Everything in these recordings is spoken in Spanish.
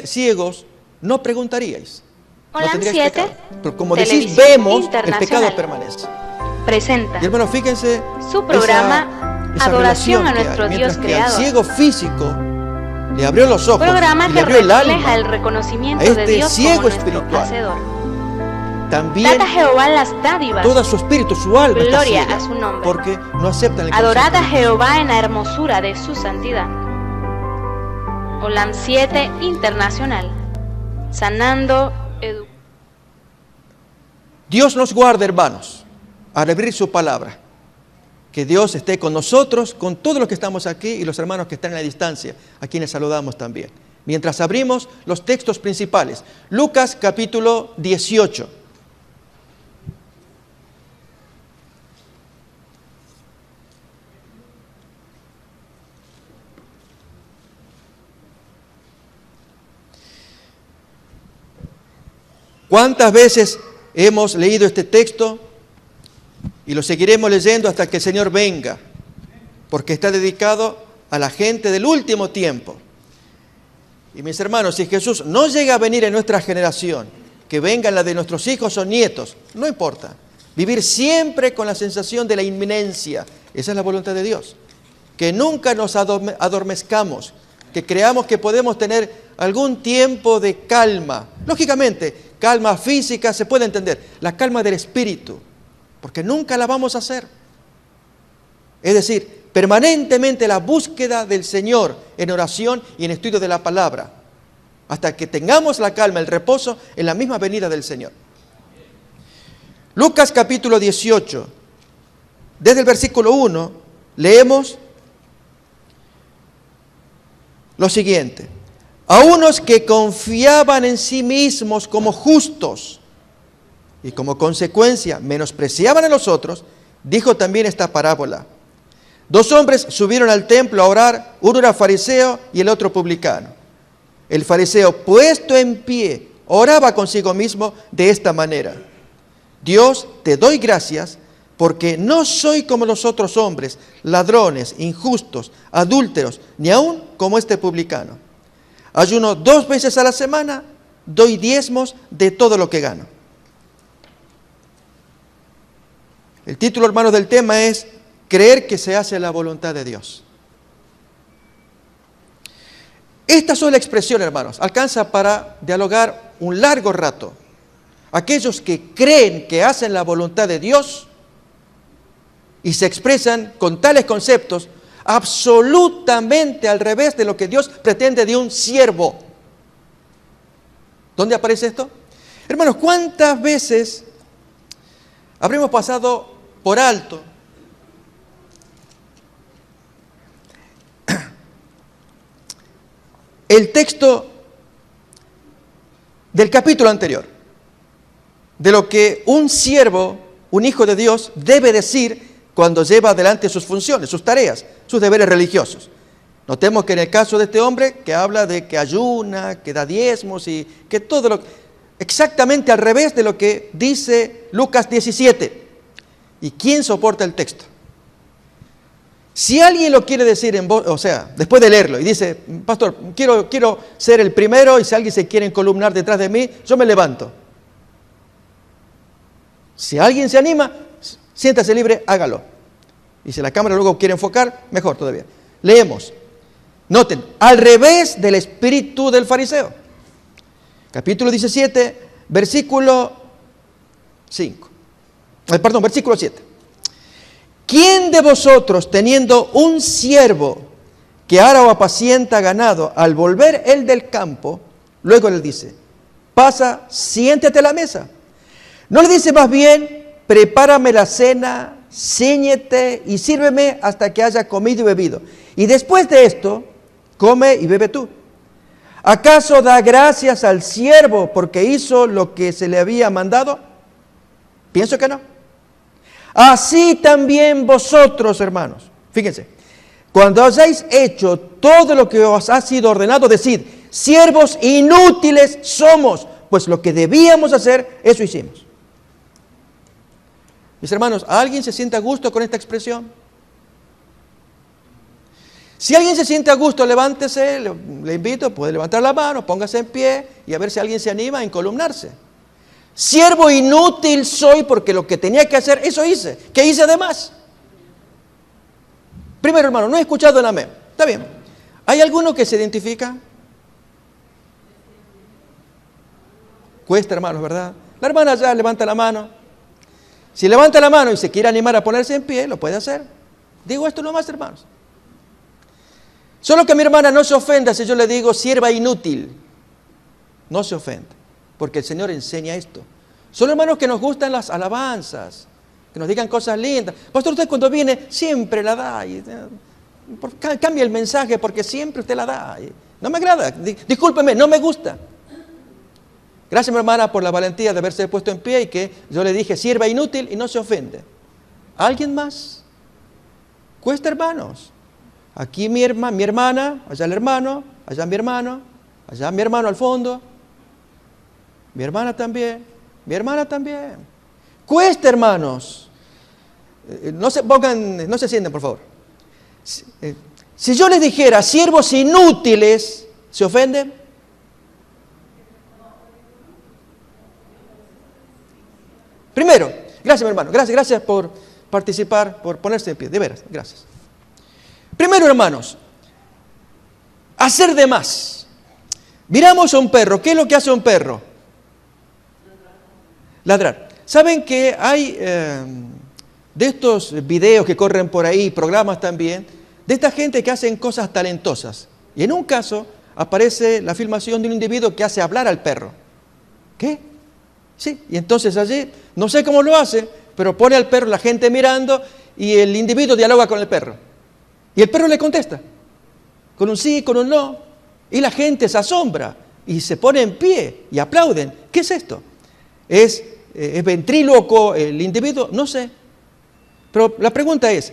ciegos, no preguntaríais. No Hola, tendríais 7, pecado. Pero como decís, Televisión vemos, el Internacional pecado permanece. presenta Y hermanos, fíjense su programa esa Adoración relación a que hay. nuestro Mientras Dios que al creador. ciego físico le abrió los ojos Programa y le que abrió el refleja el alma, reconocimiento a este de Dios ciego como nuestro espiritual. Hacedor. también Dad a Jehová las dádivas. todo su espíritu, su alma está Gloria ciega, a su nombre. porque no aceptan el Adorad a consejo. Jehová en la hermosura de su santidad. Olam 7 Internacional. Sanando Dios nos guarde, hermanos, al abrir su palabra. Que Dios esté con nosotros, con todos los que estamos aquí y los hermanos que están en la distancia, a quienes saludamos también. Mientras abrimos los textos principales. Lucas capítulo 18. ¿Cuántas veces hemos leído este texto? Y lo seguiremos leyendo hasta que el Señor venga, porque está dedicado a la gente del último tiempo. Y mis hermanos, si Jesús no llega a venir en nuestra generación, que venga en la de nuestros hijos o nietos, no importa. Vivir siempre con la sensación de la inminencia, esa es la voluntad de Dios. Que nunca nos adormezcamos, que creamos que podemos tener algún tiempo de calma. Lógicamente, calma física se puede entender, la calma del espíritu, porque nunca la vamos a hacer. Es decir, permanentemente la búsqueda del Señor en oración y en estudio de la palabra, hasta que tengamos la calma, el reposo en la misma venida del Señor. Lucas capítulo 18, desde el versículo 1, leemos lo siguiente. A unos que confiaban en sí mismos como justos y como consecuencia menospreciaban a los otros, dijo también esta parábola. Dos hombres subieron al templo a orar, uno era fariseo y el otro publicano. El fariseo, puesto en pie, oraba consigo mismo de esta manera. Dios, te doy gracias porque no soy como los otros hombres, ladrones, injustos, adúlteros, ni aun como este publicano. Ayuno 2 veces a la semana, doy diezmos de todo lo que gano. El título, hermanos, del tema es creer que se hace la voluntad de Dios. Esta sola expresión, hermanos, alcanza para dialogar un largo rato. Aquellos que creen que hacen la voluntad de Dios y se expresan con tales conceptos absolutamente al revés de lo que Dios pretende de un siervo. ¿Dónde aparece esto? Hermanos, ¿cuántas veces habremos pasado por alto el texto del capítulo anterior, de lo que un siervo, un hijo de Dios, debe decir cuando lleva adelante sus funciones, sus tareas, sus deberes religiosos? Notemos que en el caso de este hombre, que habla de que ayuna, que da diezmos y que todo lo... exactamente al revés de lo que dice Lucas 17. ¿Y quién soporta el texto? Si alguien lo quiere decir en voz, o sea, después de leerlo, y dice, pastor, quiero ser el primero, y si alguien se quiere encolumnar detrás de mí, yo me levanto. Si alguien se anima, siéntase libre, hágalo. Y si la cámara luego quiere enfocar, mejor todavía. Leemos. Noten, al revés del espíritu del fariseo. Capítulo 17, versículo 5. Versículo 7. ¿Quién de vosotros, teniendo un siervo que ara o apacienta ganado, al volver él del campo, luego le dice, pasa, siéntate a la mesa? ¿No le dice más bien, prepárame la cena, cíñete y sírveme hasta que haya comido y bebido? Y después de esto, come y bebe tú. ¿Acaso da gracias al siervo porque hizo lo que se le había mandado? Pienso que no. Así también vosotros, hermanos, fíjense, cuando hayáis hecho todo lo que os ha sido ordenado, decid, siervos inútiles somos, pues lo que debíamos hacer, eso hicimos. Mis hermanos, ¿alguien se siente a gusto con esta expresión? Si alguien se siente a gusto, levántese, le invito, puede levantar la mano, póngase en pie y a ver si alguien se anima a encolumnarse. Siervo inútil soy porque lo que tenía que hacer, eso hice. ¿Qué hice además? Primero, hermano, no he escuchado el amén. Está bien. ¿Hay alguno que se identifica? Cuesta, hermanos, ¿verdad? La hermana ya levanta la mano. Si levanta la mano y se quiere animar a ponerse en pie, lo puede hacer. Digo esto nomás, hermanos. Solo que mi hermana no se ofenda si yo le digo sierva inútil. No se ofenda, porque el Señor enseña esto. Son hermanos que nos gustan las alabanzas, que nos digan cosas lindas. Pastor, usted cuando viene siempre la da. Cambia el mensaje porque siempre usted la da. No me agrada, discúlpeme, no me gusta. Gracias, mi hermana, por la valentía de haberse puesto en pie y que yo le dije sierva inútil y no se ofende. ¿Alguien más? Cuesta, hermanos. Aquí mi hermana, allá el hermano, allá mi hermano al fondo, mi hermana también. Cuesta, hermanos. No se sienten, por favor. Si yo les dijera siervos inútiles, ¿se ofenden? Primero, gracias, mi hermano, gracias por participar, por ponerse en pie, de veras, gracias. Primero, hermanos, hacer de más. Miramos a un perro. ¿Qué es lo que hace un perro? Ladrar. ¿Saben que hay de estos videos que corren por ahí, programas también, de esta gente que hacen cosas talentosas? Y en un caso aparece la filmación de un individuo que hace hablar al perro. ¿Qué? Sí, y entonces allí, no sé cómo lo hace, pero pone al perro, la gente mirando, y el individuo dialoga con el perro. Y el perro le contesta, con un sí, con un no. Y la gente se asombra y se pone en pie y aplauden. ¿Qué es esto? ¿Es ventríloco el individuo? No sé. Pero la pregunta es,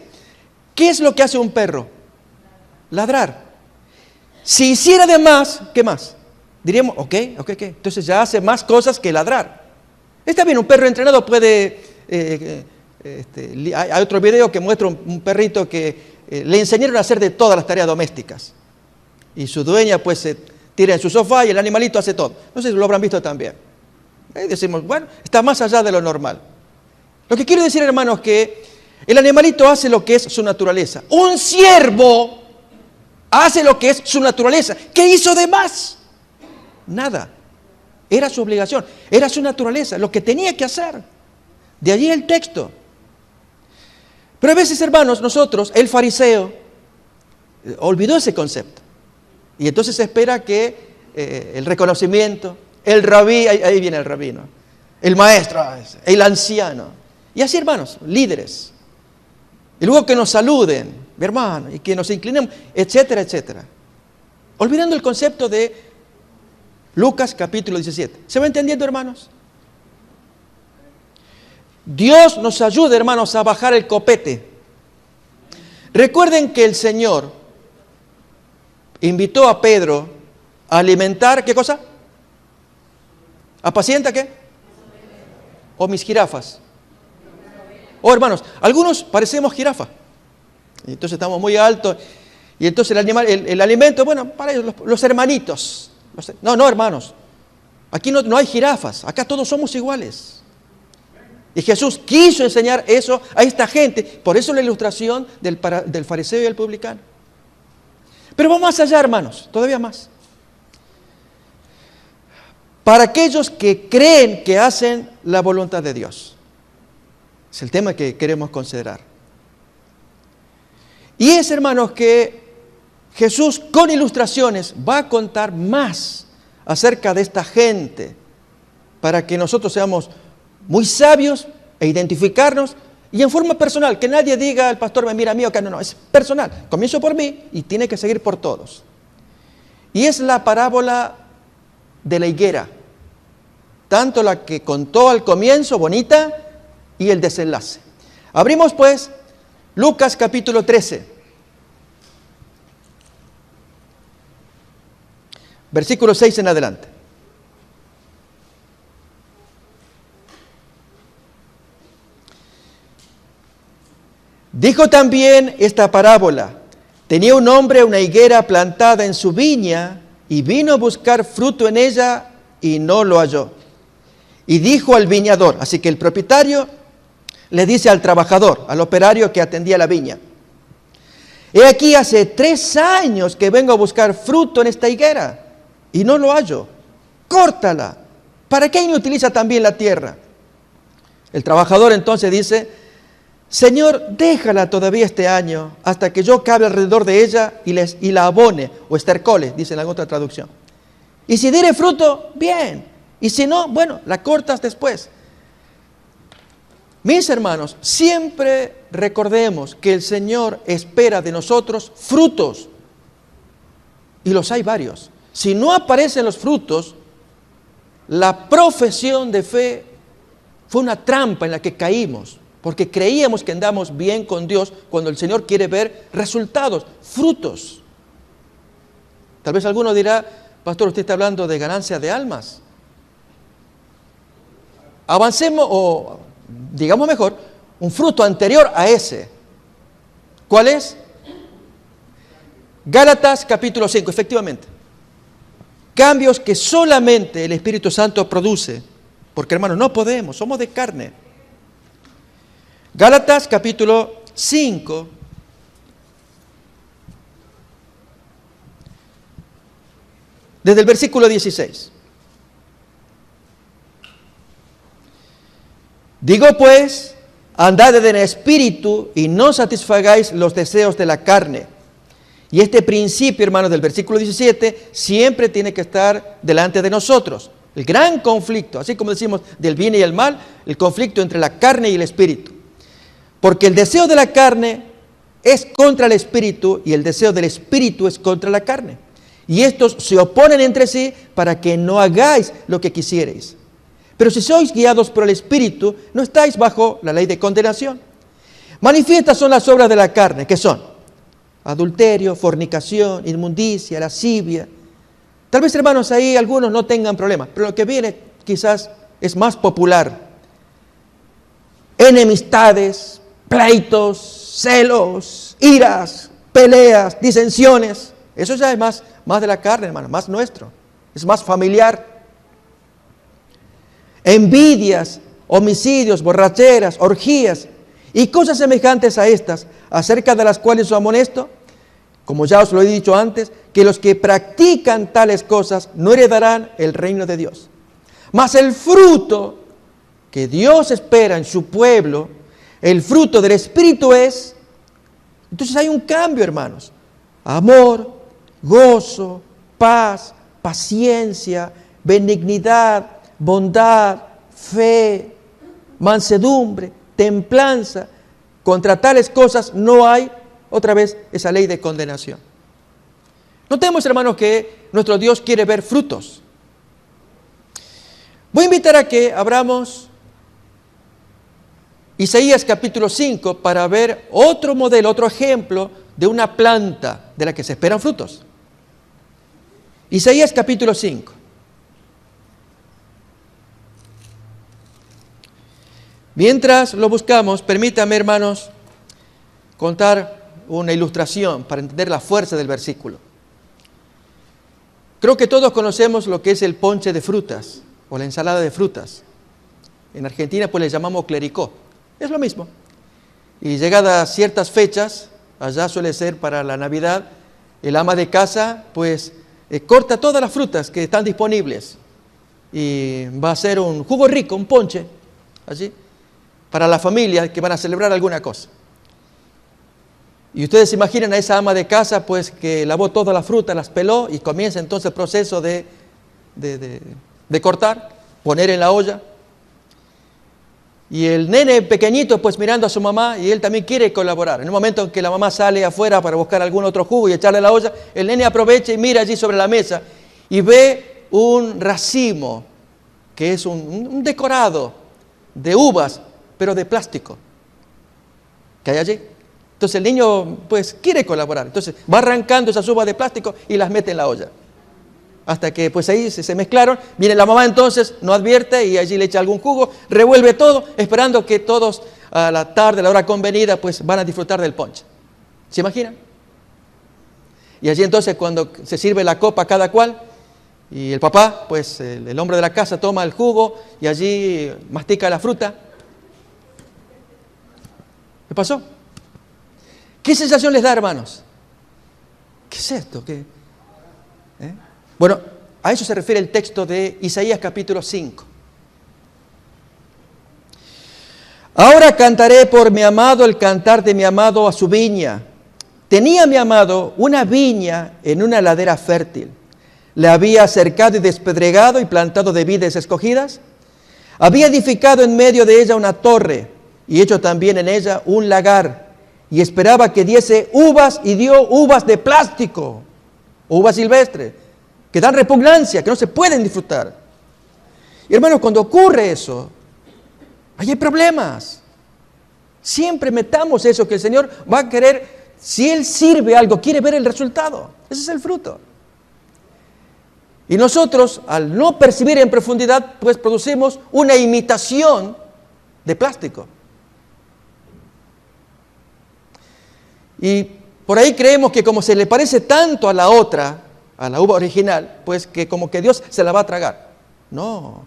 ¿qué es lo que hace un perro? Ladrar. Si hiciera de más, ¿qué más? Diríamos, ok. Entonces ya hace más cosas que ladrar. Está bien, un perro entrenado puede... hay otro video que muestra un perrito que le enseñaron a hacer de todas las tareas domésticas. Y su dueña pues se tira en su sofá y el animalito hace todo. No sé si lo habrán visto también. Decimos, bueno, está más allá de lo normal. Lo que quiero decir, hermanos, que el animalito hace lo que es su naturaleza. Un siervo hace lo que es su naturaleza. ¿Qué hizo de más? Nada. Era su obligación, era su naturaleza, lo que tenía que hacer. De allí el texto. Pero a veces, hermanos, nosotros, el fariseo, olvidó ese concepto. Y entonces se espera que el reconocimiento, el rabí, ahí viene el rabino, el maestro, el anciano. Y así, hermanos, líderes. Y luego que nos saluden, mi hermano, y que nos inclinemos, etcétera, etcétera. Olvidando el concepto de Lucas capítulo 17. ¿Se va entendiendo, hermanos? Dios nos ayude, hermanos, a bajar el copete. Recuerden que el Señor invitó a Pedro a alimentar, ¿qué cosa? ¿Apacienta qué? O mis jirafas. Oh, hermanos, algunos parecemos jirafas. Y entonces estamos muy altos. Y entonces el animal, el alimento, bueno, para ellos, los hermanitos. No, hermanos. Aquí no hay jirafas. Acá todos somos iguales. Y Jesús quiso enseñar eso a esta gente. Por eso la ilustración del fariseo y el publicano. Pero vamos más allá, hermanos. Todavía más. Para aquellos que creen que hacen la voluntad de Dios. Es el tema que queremos considerar. Y es, hermanos, que Jesús con ilustraciones va a contar más acerca de esta gente para que nosotros seamos muy sabios e identificarnos y en forma personal, que nadie diga el pastor me mira a mí o que no, es personal. Comienzo por mí y tiene que seguir por todos. Y es la parábola de la higuera, tanto la que contó al comienzo, bonita, y el desenlace. Abrimos pues Lucas capítulo 13. Versículo 6 en adelante. Dijo también esta parábola: Tenía un hombre una higuera plantada en su viña y vino a buscar fruto en ella y no lo halló. Y dijo al viñador, así que el propietario le dice al trabajador, al operario que atendía la viña: he aquí hace 3 años que vengo a buscar fruto en esta higuera y no lo hallo. Córtala. ¿Para qué inutiliza también la tierra? El trabajador entonces dice: Señor, déjala todavía este año hasta que yo cabe alrededor de ella y la abone o estercole, dice en la otra traducción. Y si diere fruto, bien. Y si no, bueno, la cortas después. Mis hermanos, siempre recordemos que el Señor espera de nosotros frutos. Y los hay varios. Si no aparecen los frutos, la profesión de fe fue una trampa en la que caímos. Porque creíamos que andamos bien con Dios cuando el Señor quiere ver resultados, frutos. Tal vez alguno dirá: pastor, usted está hablando de ganancia de almas. Avancemos, o digamos mejor, un fruto anterior a ese. ¿Cuál es? Gálatas capítulo 5, efectivamente. Cambios que solamente el Espíritu Santo produce. Porque, hermanos, no podemos, somos de carne. Gálatas capítulo 5, desde el versículo 16. Digo pues, andad en el Espíritu y no satisfagáis los deseos de la carne. Y este principio, hermanos, del versículo 17, siempre tiene que estar delante de nosotros. El gran conflicto, así como decimos del bien y el mal, el conflicto entre la carne y el Espíritu. Porque el deseo de la carne es contra el Espíritu y el deseo del Espíritu es contra la carne. Y estos se oponen entre sí para que no hagáis lo que quisierais. Pero si sois guiados por el Espíritu, no estáis bajo la ley de condenación. Manifiestas son las obras de la carne, que son adulterio, fornicación, inmundicia, lascivia. Tal vez, hermanos, ahí algunos no tengan problemas, pero lo que viene quizás es más popular. Enemistades, pleitos, celos, iras, peleas, disensiones. Eso ya es más de la carne, hermano, más nuestro. Es más familiar. Envidias, homicidios, borracheras, orgías y cosas semejantes a estas, acerca de las cuales os amonesto, como ya os lo he dicho antes, que los que practican tales cosas no heredarán el reino de Dios. Mas el fruto que Dios espera en su pueblo, el fruto del Espíritu es, entonces hay un cambio, hermanos: amor, gozo, paz, paciencia, benignidad, bondad, fe, mansedumbre, templanza. Contra tales cosas no hay, otra vez, esa ley de condenación. Notemos, hermanos, que nuestro Dios quiere ver frutos. Voy a invitar a que abramos Isaías capítulo 5 para ver otro modelo, otro ejemplo de una planta de la que se esperan frutos. Isaías capítulo 5. Mientras lo buscamos, permítame, hermanos, contar una ilustración para entender la fuerza del versículo. Creo que todos conocemos lo que es el ponche de frutas o la ensalada de frutas. En Argentina pues le llamamos clericó. Es lo mismo. Y llegadas ciertas fechas, allá suele ser para la Navidad, el ama de casa pues corta todas las frutas que están disponibles y va a hacer un jugo rico, un ponche, allí, para la familia que van a celebrar alguna cosa. Y ustedes se imaginan a esa ama de casa pues que lavó todas las frutas, las peló y comienza entonces el proceso de cortar, poner en la olla. Y el nene pequeñito pues mirando a su mamá y él también quiere colaborar. En un momento en que la mamá sale afuera para buscar algún otro jugo y echarle a la olla, el nene aprovecha y mira allí sobre la mesa y ve un racimo que es un decorado de uvas, pero de plástico, que hay allí. Entonces el niño pues quiere colaborar, entonces va arrancando esas uvas de plástico y las mete en la olla. Hasta que pues ahí se mezclaron, viene la mamá entonces, no advierte y allí le echa algún jugo, revuelve todo, esperando que todos a la tarde, a la hora convenida, pues van a disfrutar del ponche. ¿Se imaginan? Y allí entonces cuando se sirve la copa cada cual, y el papá, pues el hombre de la casa toma el jugo y allí mastica la fruta. ¿Qué pasó? ¿Qué sensación les da, hermanos? ¿Qué es esto? Bueno, a eso se refiere el texto de Isaías capítulo 5. Ahora cantaré por mi amado el cantar de mi amado a su viña. Tenía mi amado una viña en una ladera fértil. Le había cercado y despedregado y plantado de vides escogidas. Había edificado en medio de ella una torre y hecho también en ella un lagar. Y esperaba que diese uvas y dio uvas de plástico, uvas silvestres, que dan repugnancia, que no se pueden disfrutar. Y hermanos, cuando ocurre eso, ahí hay problemas. Siempre metamos eso, que el Señor va a querer, si Él sirve algo, quiere ver el resultado. Ese es el fruto. Y nosotros, al no percibir en profundidad, pues producimos una imitación de plástico. Y por ahí creemos que como se le parece tanto a la otra, a la uva original, pues que como que Dios se la va a tragar. No.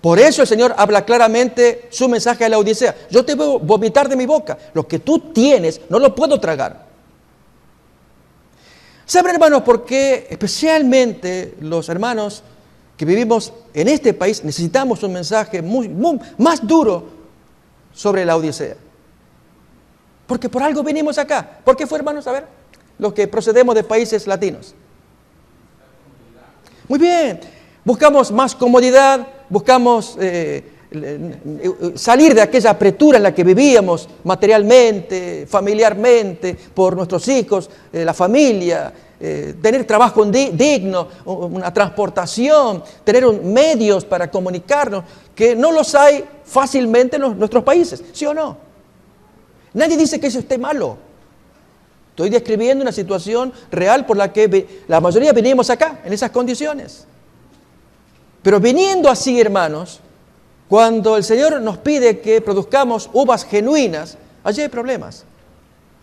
Por eso el Señor habla claramente su mensaje a la Odisea. Yo te voy a vomitar de mi boca. Lo que tú tienes no lo puedo tragar. ¿Saben, hermanos, por qué especialmente los hermanos que vivimos en este país necesitamos un mensaje más duro sobre la Odisea? Porque por algo venimos acá. ¿Por qué fue, hermanos? A ver, los que procedemos de países latinos. Muy bien. Buscamos más comodidad, buscamos salir de aquella apretura en la que vivíamos materialmente, familiarmente, por nuestros hijos, la familia, tener trabajo digno, una transportación, tener medios para comunicarnos, que no los hay fácilmente en nuestros países, ¿sí o no? Nadie dice que eso esté malo. Estoy describiendo una situación real por la que la mayoría venimos acá, en esas condiciones. Pero viniendo así, hermanos, cuando el Señor nos pide que produzcamos uvas genuinas, allí hay problemas.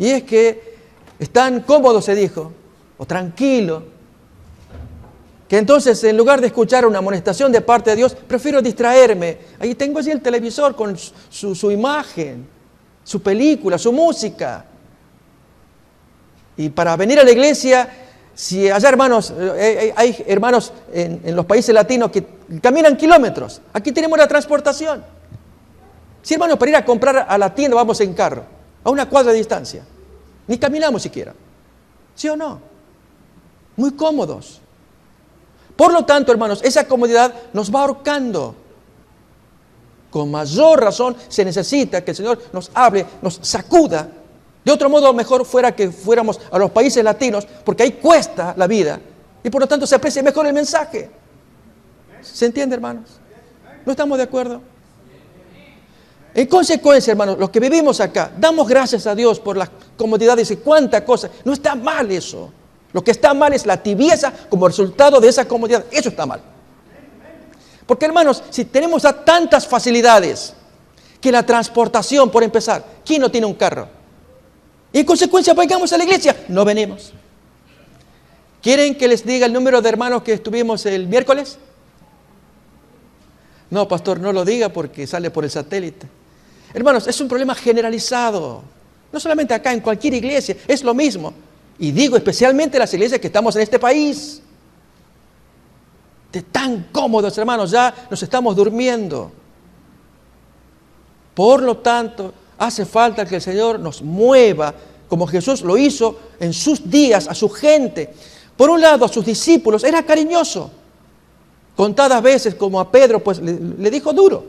Y es que están cómodos, se dijo, o tranquilo, que entonces en lugar de escuchar una amonestación de parte de Dios, prefiero distraerme. Ahí tengo allí el televisor con su imagen, su película, su música. Y para venir a la iglesia, si allá hermanos, hay hermanos en los países latinos que caminan kilómetros, aquí tenemos la transportación. Si hermanos, para ir a comprar a la tienda vamos en carro, a una cuadra de distancia, ni caminamos siquiera, ¿sí o no? Muy cómodos. Por lo tanto, hermanos, esa comodidad nos va ahorcando. Con mayor razón se necesita que el Señor nos hable, nos sacuda. De otro modo, mejor fuera que fuéramos a los países latinos, porque ahí cuesta la vida y por lo tanto se aprecia mejor el mensaje. ¿Se entiende, hermanos? ¿No estamos de acuerdo? En consecuencia, hermanos, los que vivimos acá, damos gracias a Dios por las comodidades y cuánta cosa. No está mal eso. Lo que está mal es la tibieza como resultado de esa comodidad. Eso está mal. Porque, hermanos, si tenemos tantas facilidades, que la transportación, por empezar, ¿quién no tiene un carro? Y en consecuencia, vengamos a la iglesia. No venimos. ¿Quieren que les diga el número de hermanos que estuvimos el miércoles? No, pastor, no lo diga porque sale por el satélite. Hermanos, es un problema generalizado. No solamente acá, en cualquier iglesia, es lo mismo. Y digo especialmente las iglesias que estamos en este país. De tan cómodos, hermanos, ya nos estamos durmiendo. Por lo tanto, hace falta que el Señor nos mueva, como Jesús lo hizo en sus días, a su gente. Por un lado, a sus discípulos, era cariñoso. Contadas veces, como a Pedro, pues le dijo duro.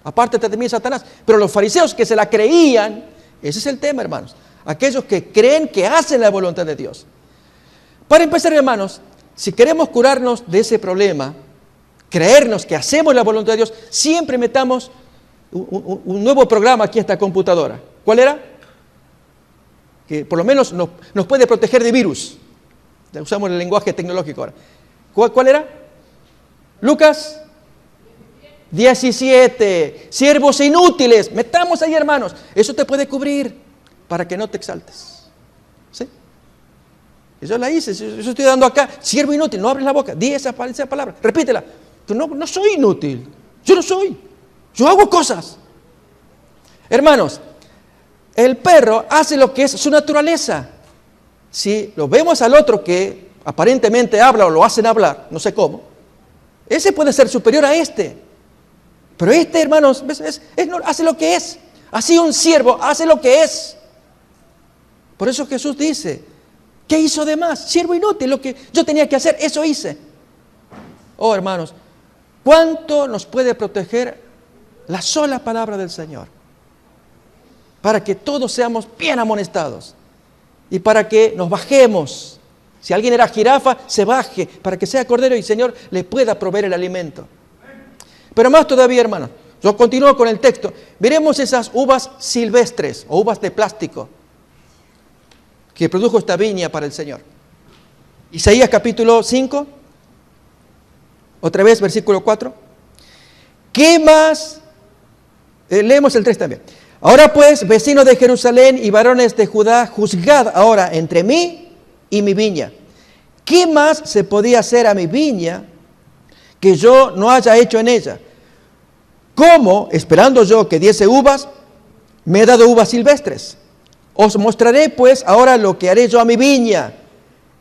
Apártate de mí, Satanás. Pero los fariseos que se la creían, ese es el tema, hermanos. Aquellos que creen que hacen la voluntad de Dios. Para empezar, hermanos, si queremos curarnos de ese problema, creernos que hacemos la voluntad de Dios, siempre metamos un nuevo programa aquí en esta computadora. ¿Cuál era? Que por lo menos nos puede proteger de virus. Usamos el lenguaje tecnológico ahora. ¿Cuál era? Lucas 17. Siervos inútiles. Metamos ahí, hermanos. Eso te puede cubrir para que no te exaltes. ¿Sí? Y yo la hice, yo estoy dando acá, siervo inútil, no abres la boca, di esa palabra, repítela. Pero no soy inútil, yo no soy, yo hago cosas. Hermanos, el perro hace lo que es su naturaleza. Si lo vemos al otro que aparentemente habla o lo hacen hablar, no sé cómo, ese puede ser superior a este. Pero este, hermanos, hace lo que es. Así un siervo hace lo que es. Por eso Jesús dice, ¿qué hizo de más? Siervo inútil, lo que yo tenía que hacer, eso hice. Oh, hermanos, ¿cuánto nos puede proteger la sola palabra del Señor? Para que todos seamos bien amonestados y para que nos bajemos. Si alguien era jirafa, se baje para que sea cordero y el Señor le pueda proveer el alimento. Pero más todavía, hermanos, yo continúo con el texto. Veremos esas uvas silvestres o uvas de plástico que produjo esta viña para el Señor. Isaías capítulo 5, otra vez versículo 4. ¿Qué más? Leemos el 3 también. Ahora pues, vecinos de Jerusalén y varones de Judá, juzgad ahora entre mí y mi viña. ¿Qué más se podía hacer a mi viña que yo no haya hecho en ella? ¿Cómo, esperando yo que diese uvas, me he dado uvas silvestres? Os mostraré pues ahora lo que haré yo a mi viña.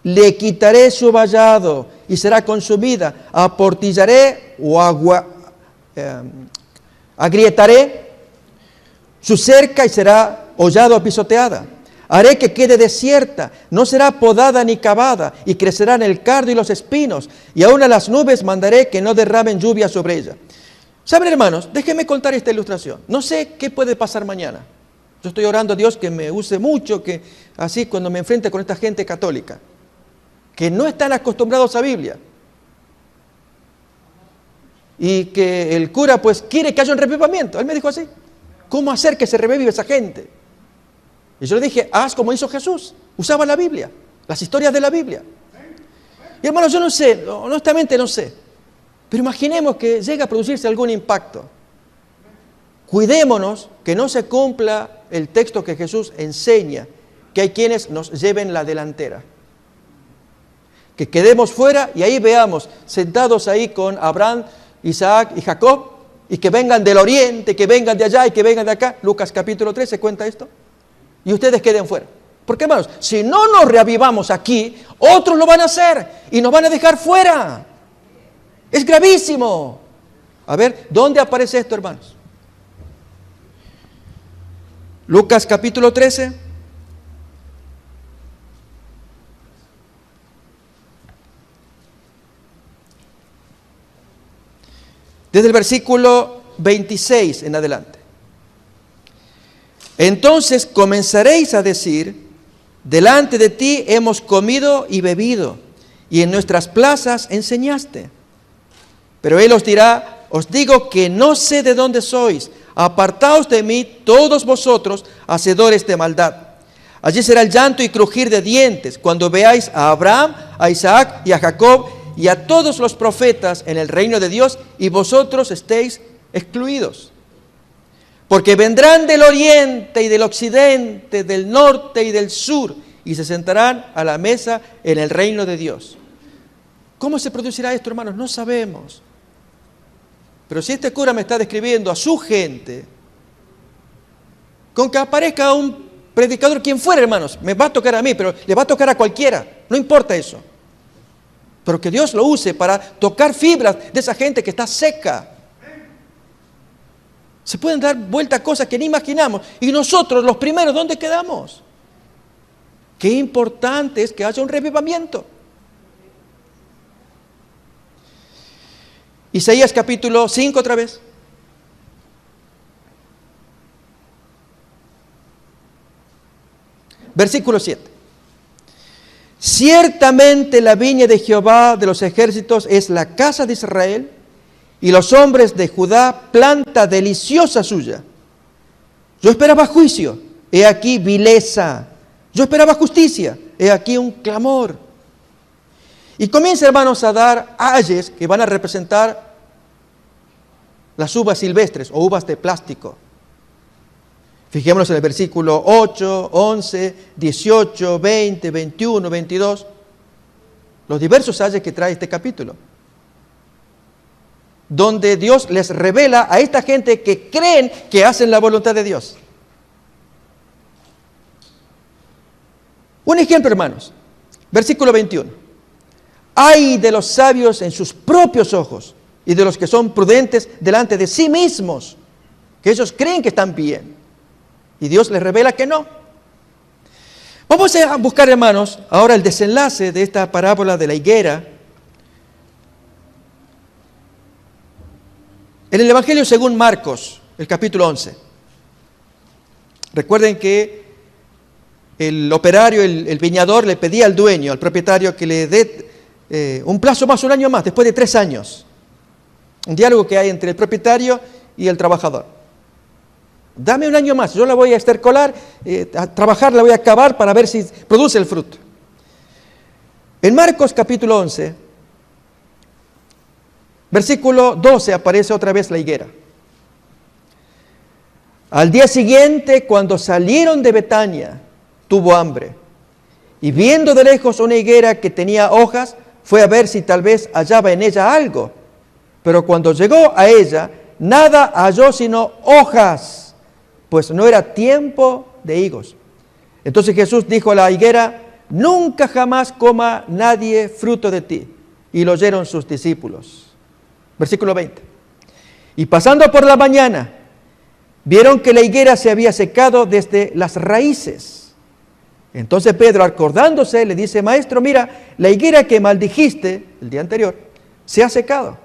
Le quitaré su vallado y será consumida. Aportillaré o agrietaré su cerca y será hollado o pisoteada. Haré que quede desierta, no será podada ni cavada, y crecerán el cardo y los espinos, y aún a las nubes mandaré que no derramen lluvia sobre ella. ¿Saben, hermanos? Déjenme contar esta ilustración. No sé qué puede pasar mañana. Yo estoy orando a Dios que me use mucho, que así cuando me enfrente con esta gente católica, que no están acostumbrados a Biblia, y que el cura pues quiere que haya un revivamiento. Él me dijo así, ¿cómo hacer que se revive esa gente? Y yo le dije, haz como hizo Jesús, usaba la Biblia, las historias de la Biblia. Y hermanos, yo no sé, honestamente no sé, pero imaginemos que llega a producirse algún impacto. Cuidémonos que no se cumpla el texto que Jesús enseña, que hay quienes nos lleven la delantera. Que quedemos fuera y ahí veamos, sentados ahí con Abraham, Isaac y Jacob, y que vengan del oriente, que vengan de allá y que vengan de acá. Lucas capítulo 13 cuenta esto. Y ustedes queden fuera. Porque, hermanos, si no nos reavivamos aquí, otros lo van a hacer y nos van a dejar fuera. Es gravísimo. A ver, ¿dónde aparece esto, hermanos? Lucas capítulo 13. Desde el versículo 26 en adelante. Entonces comenzaréis a decir, delante de ti hemos comido y bebido, y en nuestras plazas enseñaste. Pero él os dirá, os digo que no sé de dónde sois, apartaos de mí todos vosotros, hacedores de maldad. Allí será el llanto y crujir de dientes, cuando veáis a Abraham, a Isaac y a Jacob, y a todos los profetas en el reino de Dios, y vosotros estéis excluidos. Porque vendrán del oriente y del occidente, del norte y del sur, y se sentarán a la mesa en el reino de Dios. ¿Cómo se producirá esto, hermanos? No sabemos. Pero si este cura me está describiendo a su gente, con que aparezca un predicador, quien fuera, hermanos, me va a tocar a mí, pero le va a tocar a cualquiera, no importa eso. Pero que Dios lo use para tocar fibras de esa gente que está seca. Se pueden dar vuelta a cosas que ni imaginamos. Y nosotros, los primeros, ¿dónde quedamos? Qué importante es que haya un revivamiento. Isaías capítulo 5 otra vez. Versículo 7. Ciertamente la viña de Jehová de los ejércitos es la casa de Israel, y los hombres de Judá planta deliciosa suya. Yo esperaba juicio, he aquí vileza. Yo esperaba justicia, he aquí un clamor. Y comienza, hermanos, a dar ayes que van a representar las uvas silvestres o uvas de plástico. Fijémonos en el versículo 8, 11, 18, 20, 21, 22. los diversos detalles que trae este capítulo, donde Dios les revela a esta gente que creen que hacen la voluntad de Dios. Un ejemplo, hermanos, versículo 21. Ay de los sabios en sus propios ojos y de los que son prudentes delante de sí mismos, que ellos creen que están bien y Dios les revela que no. Vamos a buscar, hermanos, ahora el desenlace de esta parábola de la higuera en el Evangelio según Marcos, el capítulo 11. Recuerden que el operario, el viñador, le pedía al dueño, al propietario, que le dé un plazo más, un año más, después de 3 años. Un diálogo que hay entre el propietario y el trabajador. Dame un año más, yo la voy a estercolar, a trabajar, la voy a acabar para ver si produce el fruto. En Marcos capítulo 11, versículo 12, aparece otra vez la higuera. Al día siguiente, cuando salieron de Betania, tuvo hambre. Y viendo de lejos una higuera que tenía hojas, fue a ver si tal vez hallaba en ella algo. Pero cuando llegó a ella, nada halló sino hojas, pues no era tiempo de higos. Entonces Jesús dijo a la higuera: nunca jamás coma nadie fruto de ti. Y lo oyeron sus discípulos. Versículo 20. Y pasando por la mañana, vieron que la higuera se había secado desde las raíces. Entonces Pedro, acordándose, le dice: Maestro, mira, la higuera que maldijiste el día anterior se ha secado.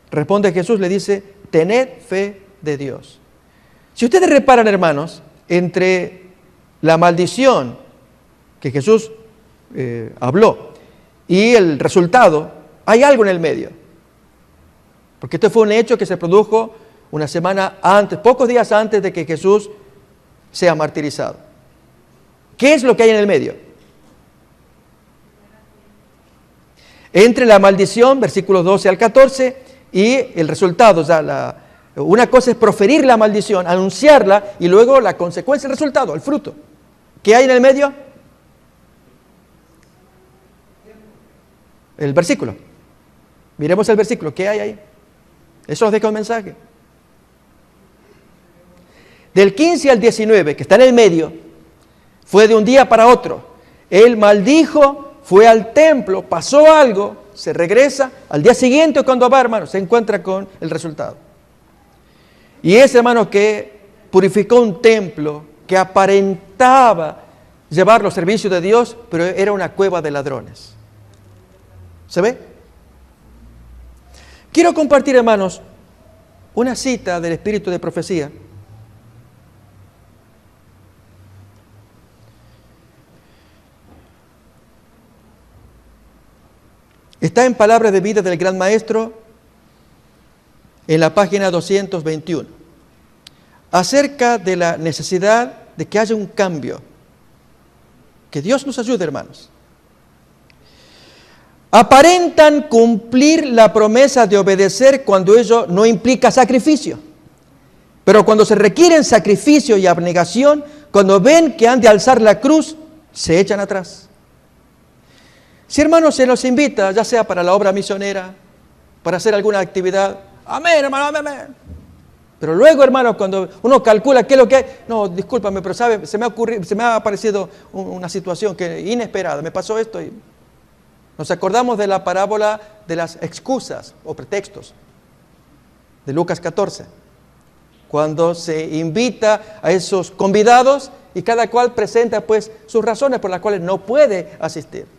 Responde Jesús, le dice: tened fe de Dios. Si ustedes reparan, hermanos, entre la maldición que Jesús habló y el resultado, hay algo en el medio. Porque este fue un hecho que se produjo una semana antes, pocos días antes de que Jesús sea martirizado. ¿Qué es lo que hay en el medio? Entre la maldición, versículos 12 al 14, y el resultado. O sea, una cosa es proferir la maldición, anunciarla, y luego la consecuencia, el resultado, el fruto. ¿Qué hay en el medio? El versículo. Miremos el versículo. ¿Qué hay ahí? Eso os deja un mensaje. Del 15 al 19, que está en el medio, fue de un día para otro. Él maldijo, fue al templo, pasó algo, se regresa. Al día siguiente, cuando va, hermano, se encuentra con el resultado. Y ese, hermano, que purificó un templo, que aparentaba llevar los servicios de Dios, pero era una cueva de ladrones. ¿Se ve? Quiero compartir, hermanos, una cita del Espíritu de Profecía. Está en Palabras de Vida del Gran Maestro, en la página 221, acerca de la necesidad de que haya un cambio. Que Dios nos ayude, hermanos. Aparentan cumplir la promesa de obedecer cuando ello no implica sacrificio. Pero cuando se requieren sacrificio y abnegación, cuando ven que han de alzar la cruz, se echan atrás. Si, hermanos, se nos invita, ya sea para la obra misionera, para hacer alguna actividad, amén, hermano, amén. Pero luego, hermanos, cuando uno calcula qué es lo que hay, no, discúlpame, pero sabe, se me ha aparecido una situación inesperada, me pasó esto y nos acordamos de la parábola de las excusas o pretextos de Lucas 14, cuando se invita a esos convidados y cada cual presenta pues sus razones por las cuales no puede asistir.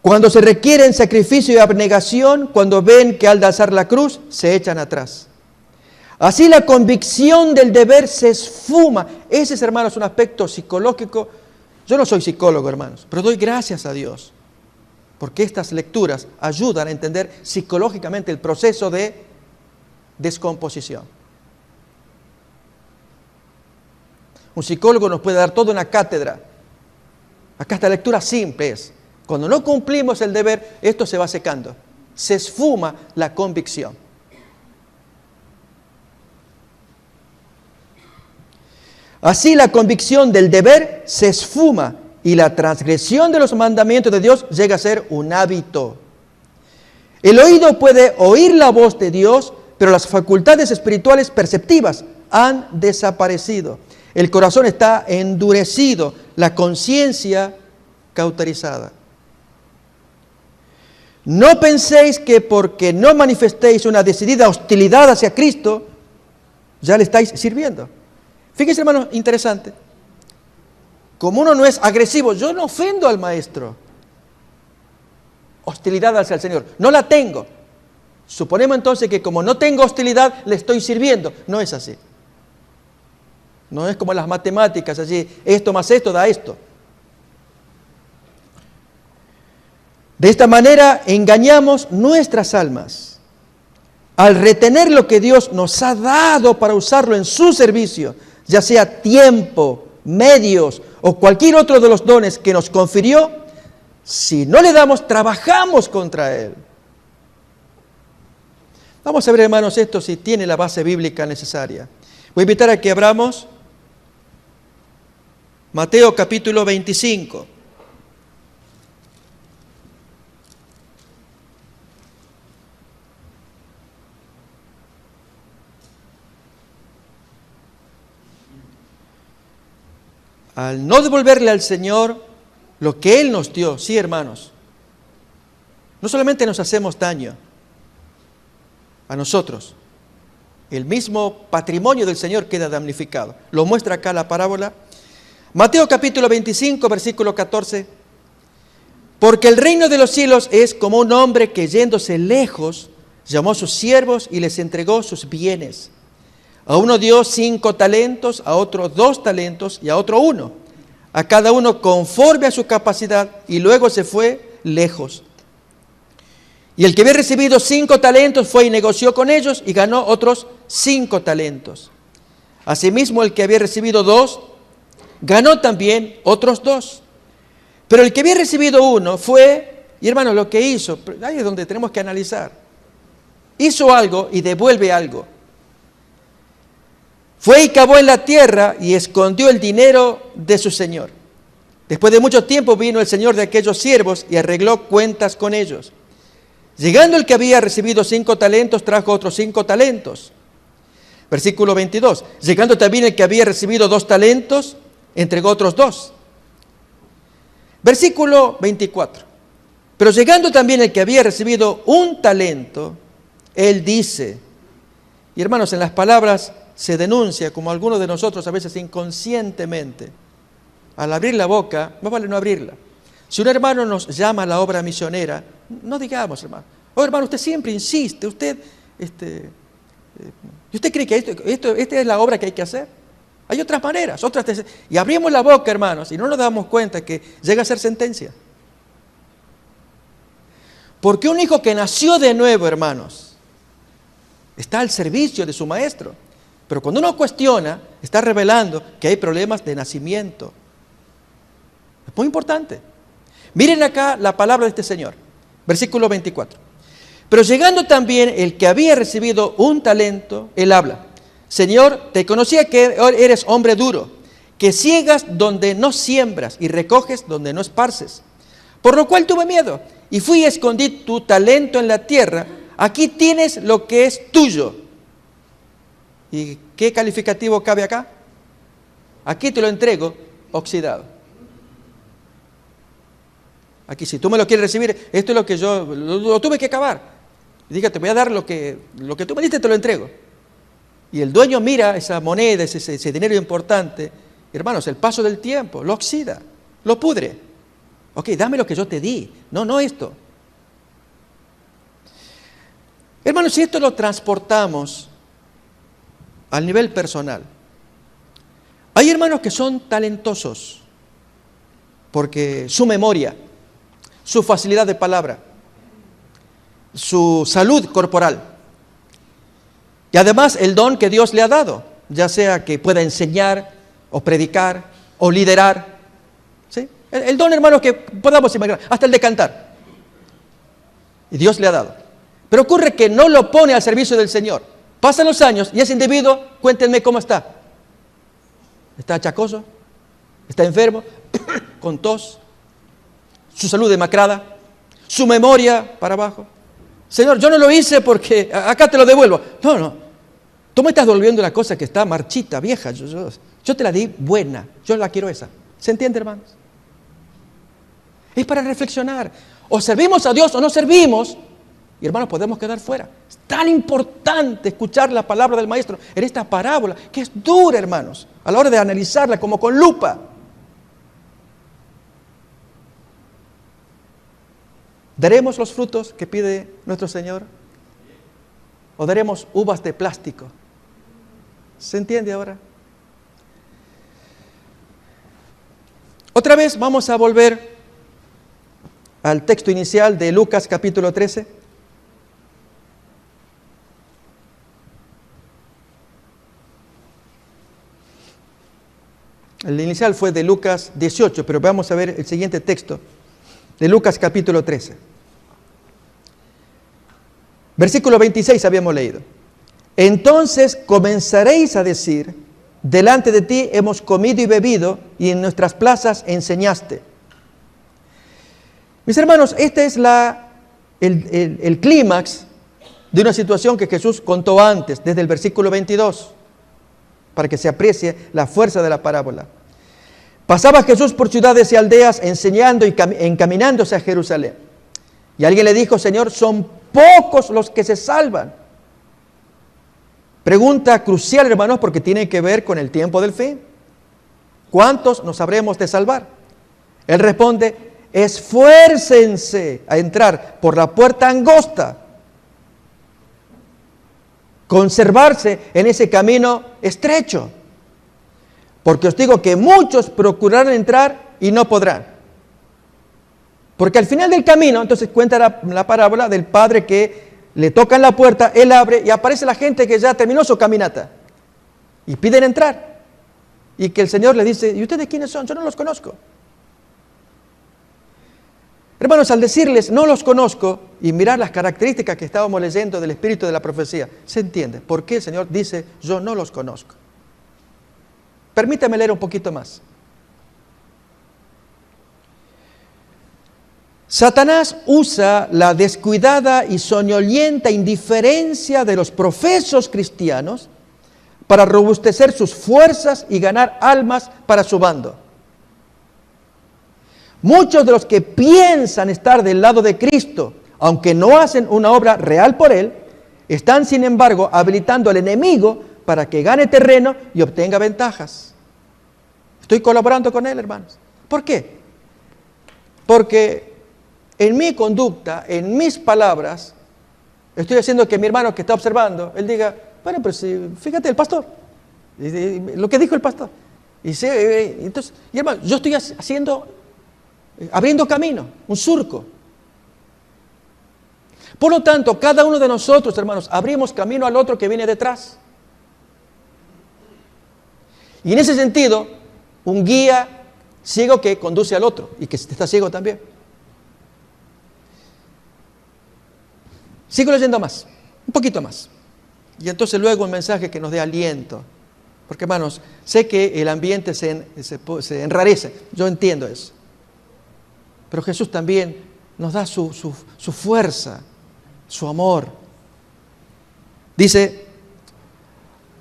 Cuando se requieren sacrificio y abnegación, cuando ven que al de alzar la cruz, se echan atrás. Así la convicción del deber se esfuma. Ese es, hermanos, un aspecto psicológico. Yo no soy psicólogo, hermanos, pero doy gracias a Dios, porque estas lecturas ayudan a entender psicológicamente el proceso de descomposición. Un psicólogo nos puede dar toda una cátedra. Acá esta lectura simple es: cuando no cumplimos el deber, esto se va secando. Se esfuma la convicción. Así la convicción del deber se esfuma y la transgresión de los mandamientos de Dios llega a ser un hábito. El oído puede oír la voz de Dios, pero las facultades espirituales perceptivas han desaparecido. El corazón está endurecido, la conciencia cauterizada. No penséis que porque no manifestéis una decidida hostilidad hacia Cristo, ya le estáis sirviendo. Fíjense, hermanos, interesante. Como uno no es agresivo, yo no ofendo al maestro. Hostilidad hacia el Señor, no la tengo. Suponemos entonces que como no tengo hostilidad, le estoy sirviendo. No es así. No es como en las matemáticas, así, esto más esto da esto. De esta manera engañamos nuestras almas. Al retener lo que Dios nos ha dado para usarlo en su servicio, ya sea tiempo, medios o cualquier otro de los dones que nos confirió, si no le damos, trabajamos contra Él. Vamos a ver, hermanos, esto si tiene la base bíblica necesaria. Voy a invitar a que abramos Mateo capítulo 25. Al no devolverle al Señor lo que Él nos dio, sí, hermanos, no solamente nos hacemos daño a nosotros, el mismo patrimonio del Señor queda damnificado. Lo muestra acá la parábola. Mateo capítulo 25, versículo 14. Porque el reino de los cielos es como un hombre que yéndose lejos, llamó a sus siervos y les entregó sus bienes. A uno dio 5 talentos, a otro 2 talentos y a otro 1. A cada uno conforme a su capacidad, y luego se fue lejos. Y el que había recibido 5 talentos fue y negoció con ellos y ganó otros 5 talentos. Asimismo, el que había recibido 2, ganó también otros 2. Pero el que había recibido 1 fue, y hermanos, lo que hizo, ahí es donde tenemos que analizar. Hizo algo y devuelve algo. Fue y cavó en la tierra y escondió el dinero de su señor. Después de mucho tiempo vino el señor de aquellos siervos y arregló cuentas con ellos. Llegando el que había recibido 5 talentos, trajo otros 5 talentos. Versículo 22. Llegando también el que había recibido 2 talentos, entregó otros 2. Versículo 24. Pero llegando también el que había recibido 1 talento, él dice, y hermanos, en las palabras se denuncia, como algunos de nosotros a veces inconscientemente, al abrir la boca, más vale no abrirla. Si un hermano nos llama a la obra misionera, no digamos, hermano, oh hermano, usted siempre insiste, usted cree que esta es la obra que hay que hacer. Hay otras maneras, y abrimos la boca, hermanos, y no nos damos cuenta que llega a ser sentencia. Porque un hijo que nació de nuevo, hermanos, está al servicio de su maestro. Pero cuando uno cuestiona, está revelando que hay problemas de nacimiento. Es muy importante. Miren acá la palabra de este Señor. Versículo 24. Pero llegando también el que había recibido 1 talento, él habla. Señor, te conocía que eres hombre duro, que ciegas donde no siembras y recoges donde no esparces. Por lo cual tuve miedo y fui y escondí tu talento en la tierra. Aquí tienes lo que es tuyo. ¿Y qué calificativo cabe acá? Aquí te lo entrego oxidado. Aquí, si tú me lo quieres recibir, esto es lo que yo lo tuve que cavar. Y diga, te voy a dar lo que tú me diste, te lo entrego. Y el dueño mira esa moneda, ese dinero importante, hermanos, el paso del tiempo, lo oxida, lo pudre. Ok, dame lo que yo te di, no esto. Hermanos, si esto lo transportamos al nivel personal, hay hermanos que son talentosos porque su memoria, su facilidad de palabra, su salud corporal y además el don que Dios le ha dado, ya sea que pueda enseñar o predicar o liderar, ¿sí? El don, hermanos, que podamos imaginar, hasta el de cantar, y Dios le ha dado. Pero ocurre que no lo pone al servicio del Señor. Pasan los años y ese individuo, cuéntenme cómo está. está achacoso, está enfermo, con tos, su salud demacrada, su memoria para abajo. Señor, yo no lo hice porque acá te lo devuelvo. No, tú me estás devolviendo la cosa que está marchita, vieja. Yo te la di buena, yo la quiero esa. ¿Se entiende, hermanos? Es para reflexionar. O servimos a Dios o no servimos. Y hermanos, podemos quedar fuera. Es tan importante escuchar la palabra del Maestro en esta parábola, que es dura, hermanos, a la hora de analizarla como con lupa. ¿Daremos los frutos que pide nuestro Señor? ¿O daremos uvas de plástico? ¿Se entiende ahora? Otra vez vamos a volver al texto inicial de Lucas capítulo 13. El inicial fue de Lucas 18, pero vamos a ver el siguiente texto de Lucas capítulo 13. Versículo 26 habíamos leído. Entonces comenzaréis a decir, delante de ti hemos comido y bebido, y en nuestras plazas enseñaste. Mis hermanos, este es el clímax de una situación que Jesús contó antes, desde el versículo 22, para que se aprecie la fuerza de la parábola. Pasaba Jesús por ciudades y aldeas enseñando y encaminándose a Jerusalén. Y alguien le dijo, Señor, son pocos los que se salvan. Pregunta crucial, hermanos, porque tiene que ver con el tiempo del fin. ¿Cuántos nos habremos de salvar? Él responde, esfuércense a entrar por la puerta angosta. Conservarse en ese camino estrecho. Porque os digo que muchos procurarán entrar y no podrán. Porque al final del camino, entonces cuenta la parábola del padre que le tocan la puerta, él abre y aparece la gente que ya terminó su caminata. Y piden entrar. Y que el Señor le dice, ¿y ustedes quiénes son? Yo no los conozco. Hermanos, al decirles, no los conozco, y mirar las características que estábamos leyendo del espíritu de la profecía, se entiende por qué el Señor dice, yo no los conozco. Permítame leer un poquito más. Satanás usa la descuidada y soñolienta indiferencia de los profesos cristianos para robustecer sus fuerzas y ganar almas para su bando. Muchos de los que piensan estar del lado de Cristo, aunque no hacen una obra real por Él, están sin embargo habilitando al enemigo para que gane terreno y obtenga ventajas. Estoy colaborando con él, hermanos. ¿Por qué? Porque en mi conducta, en mis palabras, estoy haciendo que mi hermano que está observando, él diga, bueno, pero si, fíjate el pastor, lo que dijo el pastor. Entonces, y hermano, yo estoy abriendo camino, un surco. Por lo tanto, cada uno de nosotros, hermanos, abrimos camino al otro que viene detrás. Y en ese sentido, un guía ciego que conduce al otro y que está ciego también. Sigo leyendo más, un poquito más. Y entonces luego un mensaje que nos dé aliento. Porque, hermanos, sé que el ambiente se enrarece, yo entiendo eso. Pero Jesús también nos da su fuerza, su amor. Dice,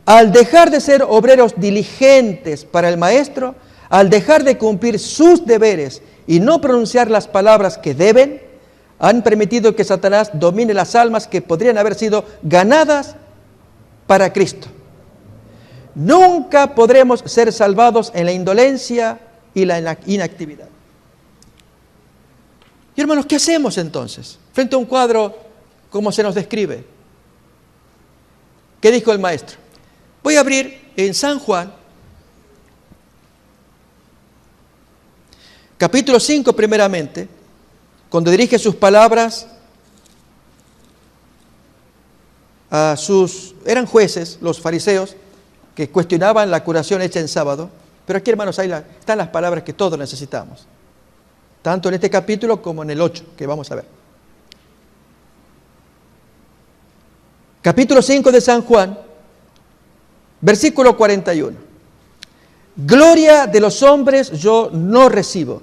al dejar de ser obreros diligentes para el Maestro, al dejar de cumplir sus deberes y no pronunciar las palabras que deben, han permitido que Satanás domine las almas que podrían haber sido ganadas para Cristo. Nunca podremos ser salvados en la indolencia y la inactividad. Y hermanos, ¿qué hacemos entonces? Frente a un cuadro como se nos describe. ¿Qué dijo el Maestro? Voy a abrir en San Juan, capítulo 5 primeramente, cuando dirige sus palabras a eran jueces, los fariseos, que cuestionaban la curación hecha en sábado. Pero aquí, hermanos, están las palabras que todos necesitamos, tanto en este capítulo como en el 8, que vamos a ver. Capítulo 5 de San Juan, versículo 41. gloria de los hombres yo no recibo,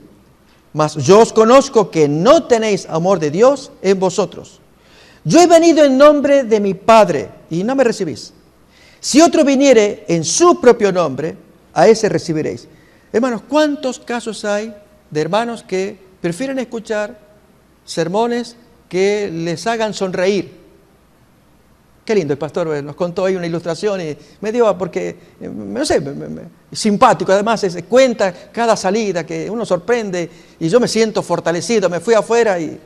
mas yo os conozco que no tenéis amor de Dios en vosotros. Yo he venido en nombre de mi Padre y no me recibís. Si otro viniere en su propio nombre, a ese recibiréis. Hermanos, ¿cuántos casos hay de hermanos que prefieren escuchar sermones que les hagan sonreír? Qué lindo, el pastor nos contó ahí una ilustración y me dio, porque, no sé, simpático, además cuenta cada salida que uno sorprende y yo me siento fortalecido, me fui afuera y...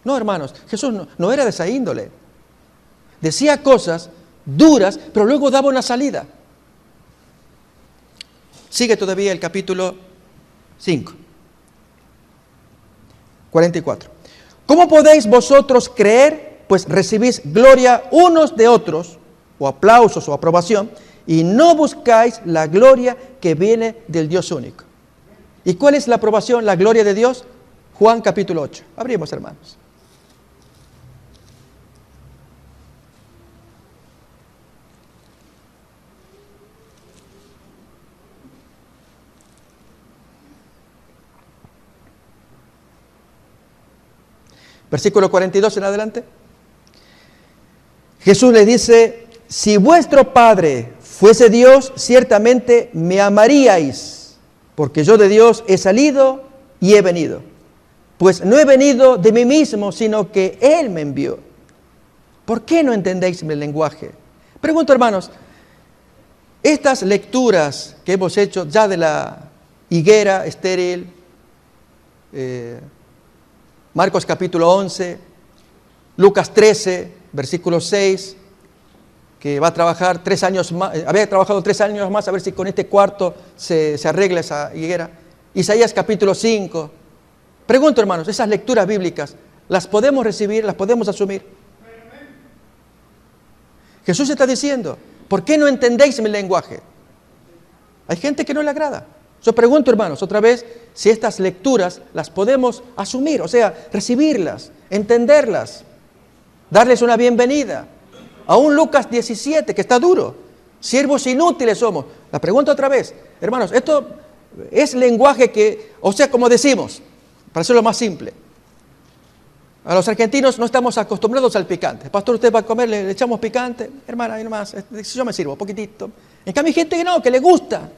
No, hermanos, Jesús no era de esa índole. Decía cosas duras, pero luego daba una salida. Sigue todavía el capítulo 5, 44. ¿Cómo podéis vosotros creer, pues recibís gloria unos de otros, o aplausos o aprobación, y no buscáis la gloria que viene del Dios único? ¿Y cuál es la aprobación, la gloria de Dios? Juan capítulo 8. Abrimos, hermanos. Versículo 42 en adelante. Jesús le dice, si vuestro Padre fuese Dios, ciertamente me amaríais, porque yo de Dios he salido y he venido. Pues no he venido de mí mismo, sino que Él me envió. ¿Por qué no entendéis mi lenguaje? Pregunto, hermanos, estas lecturas que hemos hecho ya de la higuera estéril, Marcos capítulo 11, Lucas 13, versículo 6, que va a trabajar 3 años más, había trabajado 3 años más, a ver si con este cuarto se arregla esa higuera. Isaías capítulo 5. Pregunto, hermanos, esas lecturas bíblicas, ¿las podemos recibir, las podemos asumir? Jesús está diciendo, ¿por qué no entendéis mi lenguaje? Hay gente que no le agrada. Yo pregunto, hermanos, otra vez, si estas lecturas las podemos asumir, o sea, recibirlas, entenderlas, darles una bienvenida. Aún Lucas 17, que está duro, siervos inútiles somos. La pregunto otra vez, hermanos, esto es lenguaje que, o sea, como decimos, para hacerlo más simple, a los argentinos no estamos acostumbrados al picante. Pastor, ¿usted va a comer? ¿Le echamos picante? Hermana, ahí nomás, yo me sirvo, poquitito. En cambio hay gente que no, que le gusta.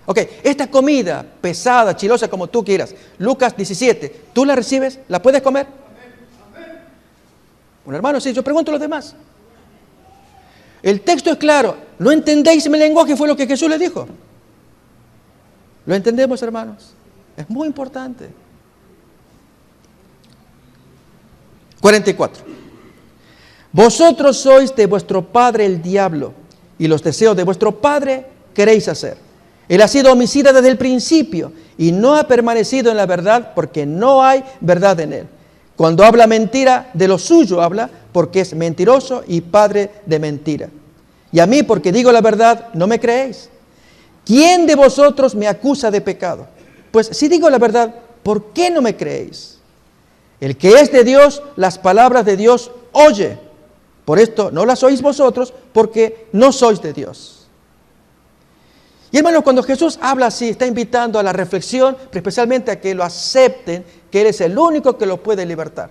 Ok, esta comida pesada, chilosa, como tú quieras, Lucas 17, ¿tú la recibes? ¿La puedes comer? Un hermano, sí, yo pregunto a los demás. El texto es claro, ¿no entendéis mi lenguaje? Fue lo que Jesús le dijo. ¿Lo entendemos, hermanos? Es muy importante. 44. Vosotros sois de vuestro padre el diablo, y los deseos de vuestro padre queréis hacer. Él ha sido homicida desde el principio y no ha permanecido en la verdad porque no hay verdad en él. Cuando habla mentira, de lo suyo habla porque es mentiroso y padre de mentira. Y a mí, porque digo la verdad, no me creéis. ¿Quién de vosotros me acusa de pecado? Pues si digo la verdad, ¿por qué no me creéis? El que es de Dios, las palabras de Dios oye. Por esto no las oís vosotros porque no sois de Dios. Y hermanos, cuando Jesús habla así, está invitando a la reflexión, pero especialmente a que lo acepten, que Él es el único que lo puede libertar.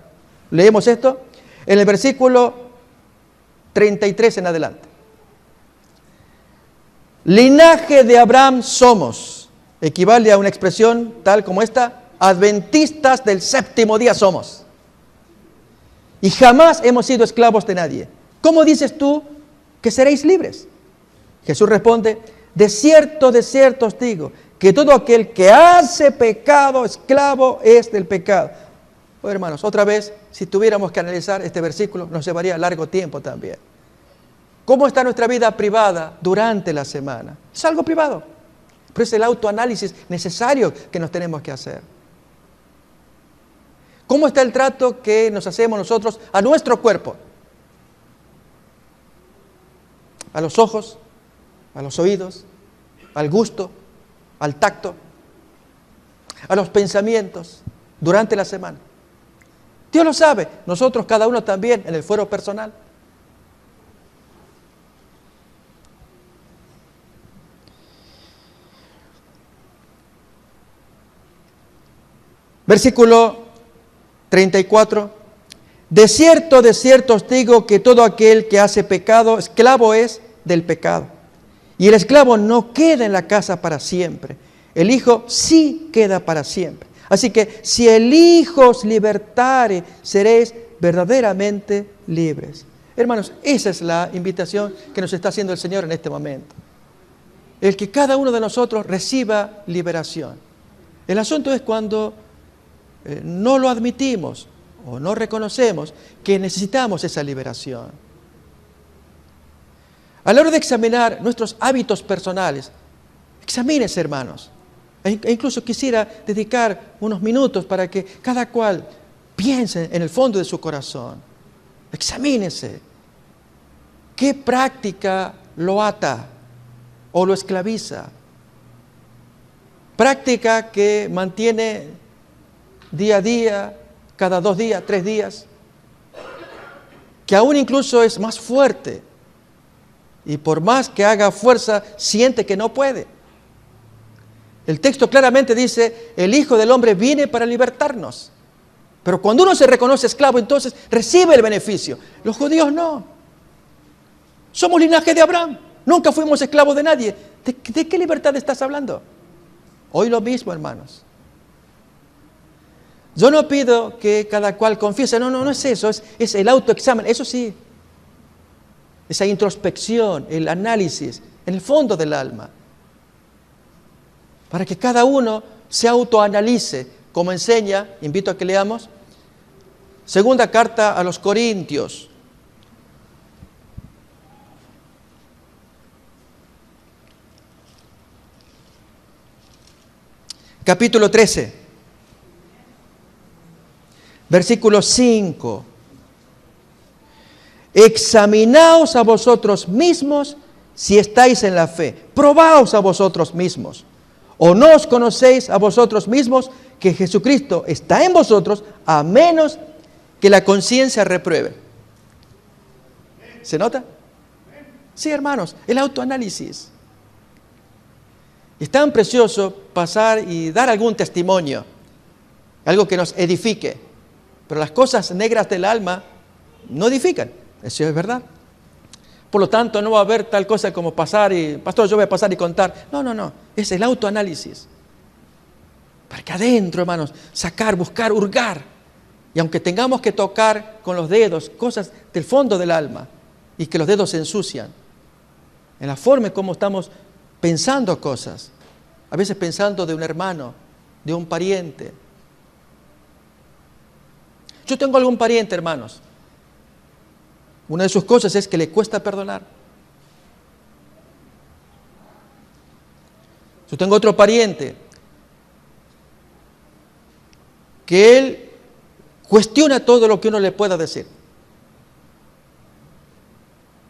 Leemos esto en el versículo 33 en adelante. Linaje de Abraham somos, equivale a una expresión tal como esta, adventistas del séptimo día somos. Y jamás hemos sido esclavos de nadie. ¿Cómo dices tú que seréis libres? Jesús responde, de cierto os digo, que todo aquel que hace pecado, esclavo es del pecado. Oh, hermanos, otra vez, si tuviéramos que analizar este versículo, nos llevaría largo tiempo también. ¿Cómo está nuestra vida privada durante la semana? Es algo privado, pero es el autoanálisis necesario que nos tenemos que hacer. ¿Cómo está el trato que nos hacemos nosotros a nuestro cuerpo? A los ojos, a los oídos, al gusto, al tacto, a los pensamientos durante la semana. Dios lo sabe, nosotros cada uno también en el fuero personal. Versículo 34. De cierto os digo que todo aquel que hace pecado, esclavo es del pecado. Y el esclavo no queda en la casa para siempre. El Hijo sí queda para siempre. Así que si el Hijo os libertare, seréis verdaderamente libres. Hermanos, esa es la invitación que nos está haciendo el Señor en este momento. El que cada uno de nosotros reciba liberación. El asunto es cuando no lo admitimos o no reconocemos que necesitamos esa liberación. A la hora de examinar nuestros hábitos personales, examínense, hermanos. E incluso quisiera dedicar unos minutos para que cada cual piense en el fondo de su corazón. Examínese. ¿Qué práctica lo ata o lo esclaviza? Práctica que mantiene día a día, cada 2 días, 3 días, que aún incluso es más fuerte y por más que haga fuerza, siente que no puede. El texto claramente dice, el Hijo del Hombre viene para libertarnos. Pero cuando uno se reconoce esclavo, entonces recibe el beneficio. Los judíos no. Somos linaje de Abraham. Nunca fuimos esclavos de nadie. ¿De qué libertad estás hablando? Hoy lo mismo, hermanos. Yo no pido que cada cual confiese. No es eso. Es el autoexamen. Eso sí. Esa introspección, el análisis, en el fondo del alma. Para que cada uno se autoanalice, como enseña, invito a que leamos, segunda carta a los Corintios. Capítulo 13, versículo 5. Examinaos a vosotros mismos si estáis en la fe. Probaos a vosotros mismos. ¿O no os conocéis a vosotros mismos que Jesucristo está en vosotros, a menos que la conciencia repruebe? ¿Se nota? Sí, hermanos, el autoanálisis. Es tan precioso pasar y dar algún testimonio, algo que nos edifique. Pero las cosas negras del alma no edifican, eso es verdad. Por lo tanto, no va a haber tal cosa como pasar y, pastor, yo voy a pasar y contar. No, es el autoanálisis. Para que adentro, hermanos, sacar, buscar, hurgar. Y aunque tengamos que tocar con los dedos cosas del fondo del alma y que los dedos se ensucian, en la forma en cómo estamos pensando cosas, a veces pensando de un hermano, de un pariente. Yo tengo algún pariente, hermanos. Una de sus cosas es que le cuesta perdonar. Yo tengo otro pariente que él cuestiona todo lo que uno le pueda decir.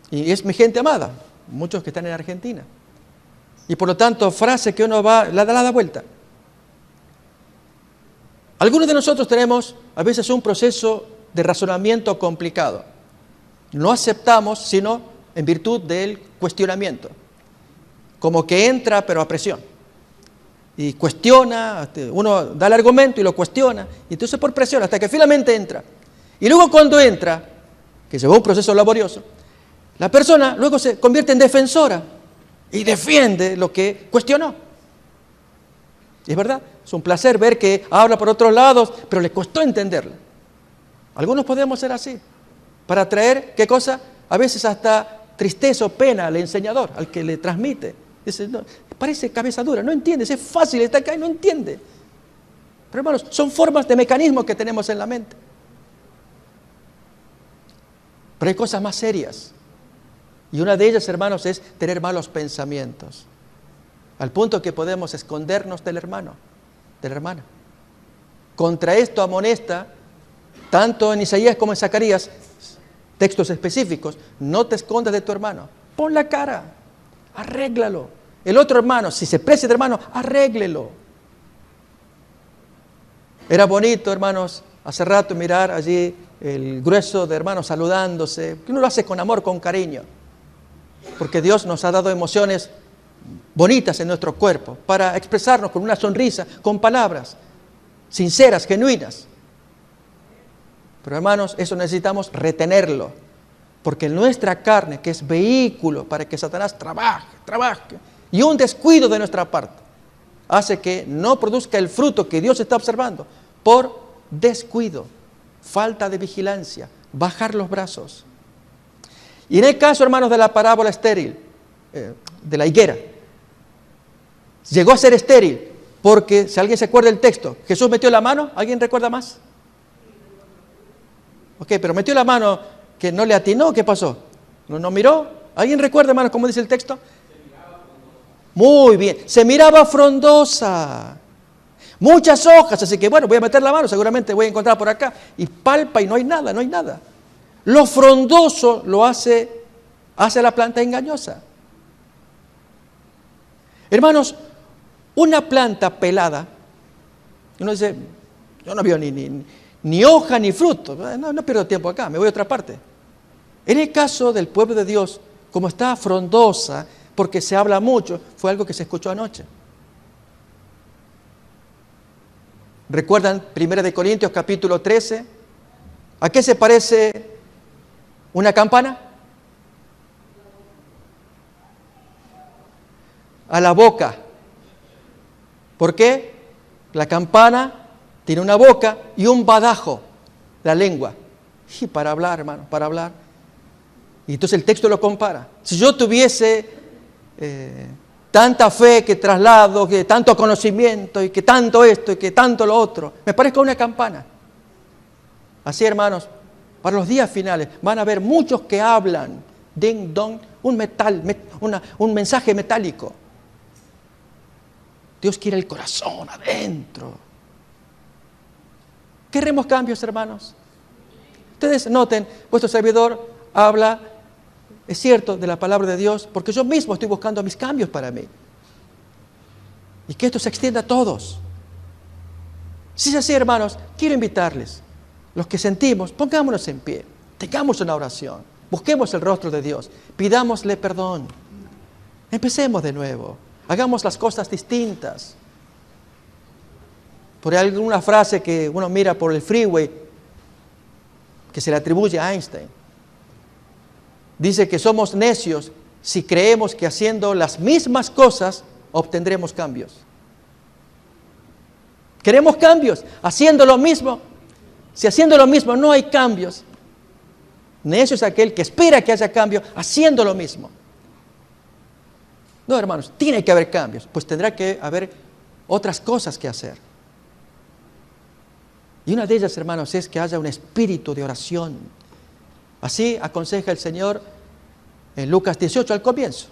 Y es mi gente amada, muchos que están en Argentina. Y por lo tanto, frase que uno va, la da vuelta. Algunos de nosotros tenemos a veces un proceso de razonamiento complicado. No aceptamos, sino en virtud del cuestionamiento. Como que entra, pero a presión. Y cuestiona, uno da el argumento y lo cuestiona. Y entonces por presión, hasta que finalmente entra. Y luego cuando entra, que llevó un proceso laborioso, la persona luego se convierte en defensora y defiende lo que cuestionó. Y es verdad, es un placer ver que habla por otros lados, pero le costó entenderla. Algunos podemos ser así. Para traer, ¿qué cosa? A veces hasta tristeza o pena al enseñador, al que le transmite. Dice, no, parece cabeza dura, no entiendes, es fácil, está acá y no entiende. Pero hermanos, son formas de mecanismos que tenemos en la mente. Pero hay cosas más serias. Y una de ellas, hermanos, es tener malos pensamientos. Al punto que podemos escondernos del hermano, de la hermana. Contra esto amonesta, tanto en Isaías como en Zacarías, textos específicos, no te escondas de tu hermano, pon la cara, arréglalo. El otro hermano, si se precia de hermano, arréglelo. Era bonito, hermanos, hace rato mirar allí el grueso de hermanos saludándose, que uno lo hace con amor, con cariño, porque Dios nos ha dado emociones bonitas en nuestro cuerpo, para expresarnos con una sonrisa, con palabras. sinceras, genuinas. Pero hermanos, eso necesitamos retenerlo, porque nuestra carne, que es vehículo para que Satanás trabaje, y un descuido de nuestra parte, hace que no produzca el fruto que Dios está observando, por descuido, falta de vigilancia, bajar los brazos. Y en el caso, hermanos, de la parábola estéril, de la higuera, llegó a ser estéril, porque, si alguien se acuerda del texto, Jesús metió la mano, ¿alguien recuerda más? Ok, pero metió la mano que no le atinó, ¿qué pasó? ¿No miró? ¿Alguien recuerda, hermanos, cómo dice el texto? Muy bien, se miraba frondosa, muchas hojas, así que bueno, voy a meter la mano, seguramente voy a encontrar por acá, y palpa y no hay nada, no hay nada. Lo frondoso lo hace a la planta engañosa. Hermanos, una planta pelada, uno dice, yo no veo ni hoja ni fruto, no pierdo tiempo acá, me voy a otra parte. En el caso del pueblo de Dios, como está frondosa, porque se habla mucho, fue algo que se escuchó anoche. ¿Recuerdan 1 Corintios capítulo 13? ¿A qué se parece una campana? A la boca. ¿Por qué? La campana tiene una boca y un badajo, la lengua. Y para hablar, hermano, para hablar. Y entonces el texto lo compara. Si yo tuviese tanta fe que traslado, que tanto conocimiento y que tanto esto y que tanto lo otro, me parezco a una campana. Así, hermanos, para los días finales van a haber muchos que hablan, ding dong, un mensaje metálico. Dios quiere el corazón adentro. ¿Queremos cambios, hermanos? Ustedes noten, vuestro servidor habla, es cierto, de la palabra de Dios, porque yo mismo estoy buscando mis cambios para mí. Y que esto se extienda a todos. Si es así, hermanos, quiero invitarles, los que sentimos, pongámonos en pie, tengamos una oración, busquemos el rostro de Dios, pidámosle perdón, empecemos de nuevo, hagamos las cosas distintas. Por alguna frase que uno mira por el freeway, que se le atribuye a Einstein, dice que somos necios si creemos que haciendo las mismas cosas obtendremos cambios. Queremos cambios, haciendo lo mismo. Si haciendo lo mismo no hay cambios, necio es aquel que espera que haya cambio haciendo lo mismo. No, hermanos, tiene que haber cambios, pues tendrá que haber otras cosas que hacer. Y una de ellas, hermanos, es que haya un espíritu de oración. Así aconseja el Señor en Lucas 18 al comienzo,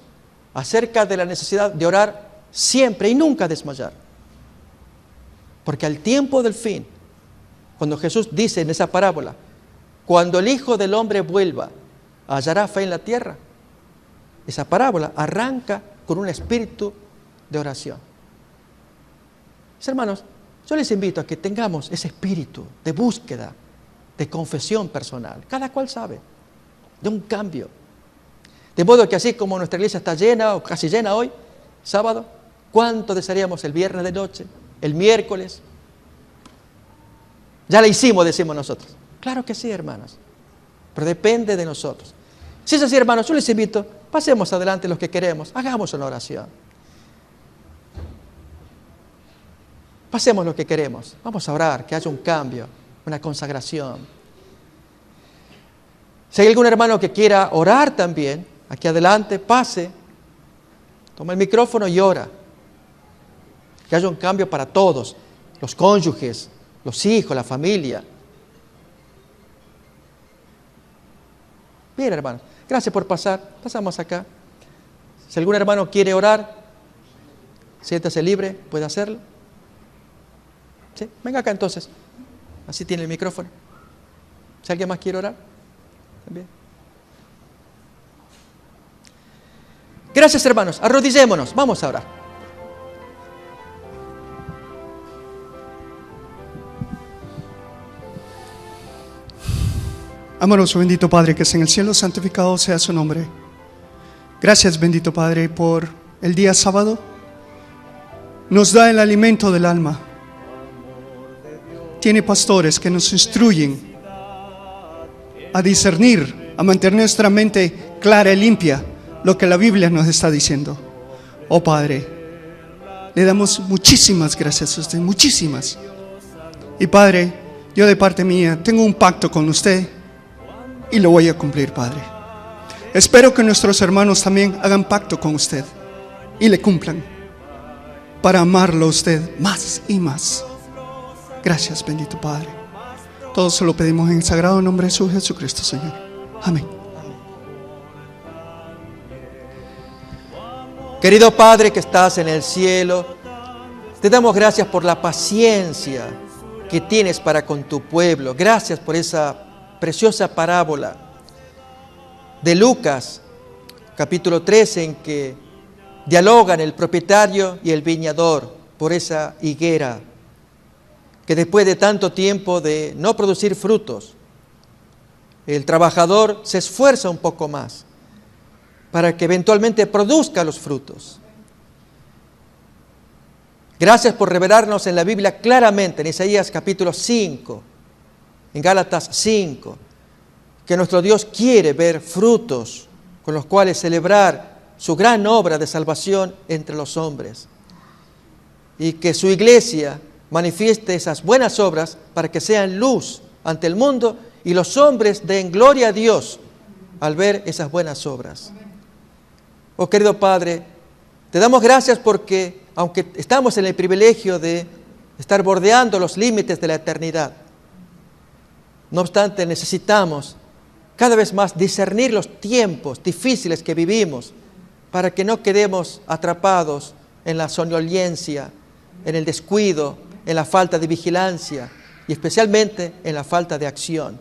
acerca de la necesidad de orar siempre y nunca desmayar. Porque al tiempo del fin, cuando Jesús dice en esa parábola, cuando el Hijo del Hombre vuelva, ¿hallará fe en la tierra? Esa parábola arranca con un espíritu de oración. Mis hermanos, yo les invito a que tengamos ese espíritu de búsqueda, de confesión personal. Cada cual sabe, de un cambio. De modo que así como nuestra iglesia está llena o casi llena hoy, sábado, ¿cuánto desearíamos el viernes de noche, el miércoles? Ya la hicimos, decimos nosotros. Claro que sí, hermanos, pero depende de nosotros. Si es así, hermanos, yo les invito, pasemos adelante los que queremos, hagamos una oración. Pasemos lo que queremos, vamos a orar, que haya un cambio, una consagración. Si hay algún hermano que quiera orar también, aquí adelante, pase, toma el micrófono y ora. Que haya un cambio para todos, los cónyuges, los hijos, la familia. Bien, hermanos, gracias por pasar, pasamos acá. Si algún hermano quiere orar, siéntase libre, puede hacerlo. ¿Sí? Venga acá entonces, así tiene el micrófono. Si alguien más quiere orar, también. Gracias, hermanos, arrodillémonos, vamos a orar. Amoroso, bendito Padre, que es en el cielo, santificado sea su nombre. Gracias, bendito Padre, por el día sábado. Nos da el alimento del alma. tiene pastores que nos instruyen a discernir, a mantener nuestra mente clara y limpia lo que la Biblia nos está diciendo. Oh Padre, le damos muchísimas gracias a usted, muchísimas. Y Padre, yo de parte mía tengo un pacto con usted y lo voy a cumplir, Padre. Espero que nuestros hermanos también hagan pacto con usted y le cumplan, para amarlo a usted más y más. Gracias, bendito Padre. Todo se lo pedimos en el sagrado nombre de su Jesucristo, Señor. Amén. Querido Padre que estás en el cielo, te damos gracias por la paciencia que tienes para con tu pueblo. Gracias por esa preciosa parábola de Lucas, capítulo 13, en que dialogan el propietario y el viñador por esa higuera que después de tanto tiempo de no producir frutos, el trabajador se esfuerza un poco más para que eventualmente produzca los frutos. Gracias por revelarnos en la Biblia claramente, en Isaías capítulo 5, en Gálatas 5, que nuestro Dios quiere ver frutos con los cuales celebrar su gran obra de salvación entre los hombres, y que su iglesia manifieste esas buenas obras para que sean luz ante el mundo y los hombres den gloria a Dios al ver esas buenas obras. Oh querido Padre, te damos gracias porque aunque estamos en el privilegio de estar bordeando los límites de la eternidad, no obstante necesitamos cada vez más discernir los tiempos difíciles que vivimos para que no quedemos atrapados en la somnolencia, en el descuido, en la falta de vigilancia y especialmente en la falta de acción.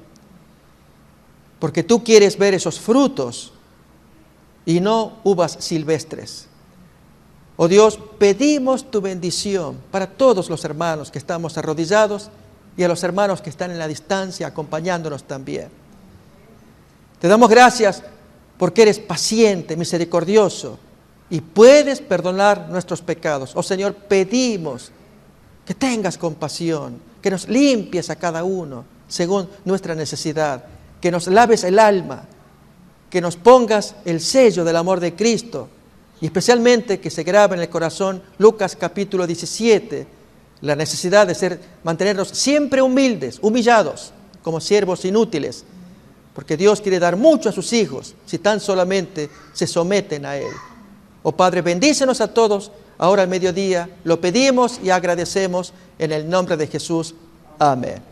Porque tú quieres ver esos frutos y no uvas silvestres. Oh Dios, pedimos tu bendición para todos los hermanos que estamos arrodillados y a los hermanos que están en la distancia acompañándonos también. Te damos gracias porque eres paciente, misericordioso y puedes perdonar nuestros pecados. Oh Señor, pedimos que tengas compasión, que nos limpies a cada uno según nuestra necesidad, que nos laves el alma, que nos pongas el sello del amor de Cristo y especialmente que se grabe en el corazón Lucas capítulo 17, la necesidad de mantenernos siempre humildes, humillados, como siervos inútiles, porque Dios quiere dar mucho a sus hijos si tan solamente se someten a Él. Oh Padre, bendícenos a todos. Ahora al mediodía lo pedimos y agradecemos en el nombre de Jesús. Amén.